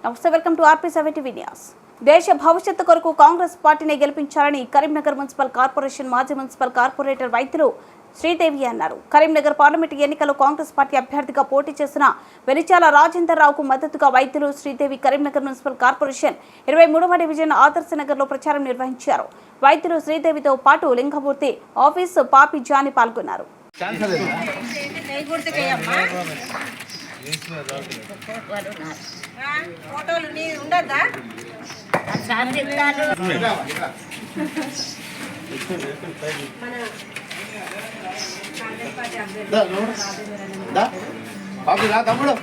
నమస్తే, welcome to RP7 news. దేశ భవిష్యత్తు కొరకు కాంగ్రెస్ పార్టీని గెలిపించాలని కరీంనగర్ మున్సిపల్ కార్పొరేషన్ మాజీ మున్సిపల్ కార్పొరేటర్ వైద్యులు శ్రీదేవి అన్నారు. కరీంనగర్ పార్లమెంటు ఎన్నికల్లో కాంగ్రెస్ పార్టీ అభ్యర్థిగా పోటీ చేసిన వెలిచాల రాజేందర్ రావుకు మద్దతుగా వైద్యులు శ్రీదేవి కరీంనగర్ మున్సిపల్ కార్పొరేషన్ 23వ డివిజన్ ఆదర్శ నగర్లో ప్రచారం నిర్వహించారు. వైద్యులు శ్రీదేవితో పాటు లింగమూర్తి ఆఫీసు పాపి జాని పాల్గొన్నారు. ఫోటోలు ఉండద్దా? తమ్ముడు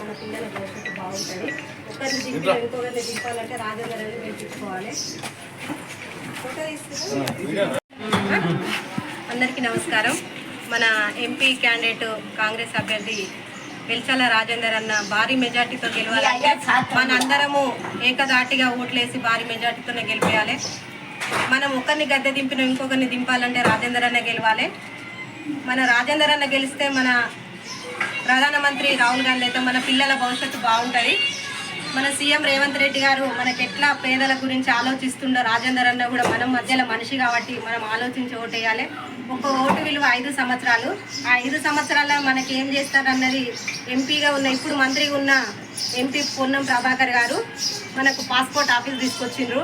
మన పిల్లల భవిష్యత్తు బాగుంటుంది. ఒకరిని ఇంకొకరిని దింపాలంటే రాజేందర్ అని గెలిపించుకోవాలి. ఫోటో తీసుకుంటే అందరికీ నమస్కారం. మన ఎంపీ క్యాండిడేట్ కాంగ్రెస్ అభ్యర్థి వెలిచాల రాజేందర్ అన్న భారీ మెజార్టీతో గెలవాలంటే మన అందరము ఏకదాటిగా ఓట్లేసి భారీ మెజార్టీతోనే గెలిపేయాలి. మనం ఒకరిని గద్దె దింపిన ఇంకొకరిని దింపాలంటే రాజేందర్ అన్న గెలవాలి. మన రాజేందర్ అన్న గెలిస్తే మన ప్రధానమంత్రి రాహుల్ గాంధీ అయితే మన పిల్లల భవిష్యత్తు బాగుంటుంది. మన సీఎం రేవంత్ రెడ్డి గారు మనకి ఎట్లా పేదల గురించి ఆలోచిస్తుండో రాజేందర్ అన్న కూడా మనం మధ్యలో మనిషి కాబట్టి మనం ఆలోచించి ఓటేయాలి. ఒక ఓటు విలువ 5 సంవత్సరాలు. ఆ 5 సంవత్సరాల్లో మనకి ఏం చేస్తారన్నది ఎంపీగా ఉన్న ఇప్పుడు మంత్రిగా ఉన్న ఎంపీ పొన్నం ప్రభాకర్ గారు మనకు పాస్పోర్ట్ ఆఫీస్ తీసుకొచ్చిండ్రు,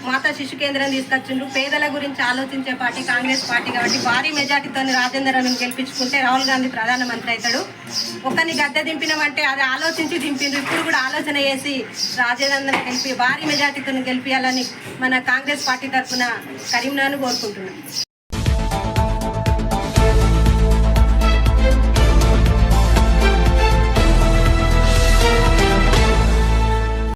మాతా శిశు కేంద్రం తీసుకొచ్చిండ్రు. పేదల గురించి ఆలోచించే పార్టీ కాంగ్రెస్ పార్టీ కాబట్టి భారీ మెజార్టీతో రాజేందర్ అన్నను గెలిపించుకుంటే రాహుల్ గాంధీ ప్రధానమంత్రి అవుతాడు. ఒకరిని గద్దె దింపినామంటే అది ఆలోచించి దింపిండ్రు. ఇప్పుడు కూడా ఆలోచన చేసి రాజేందర్ గెలిపి భారీ మెజార్టీతో గెలిపించాలని మన కాంగ్రెస్ పార్టీ తరఫున కరీంనగర్ను కోరుకుంటున్నాం.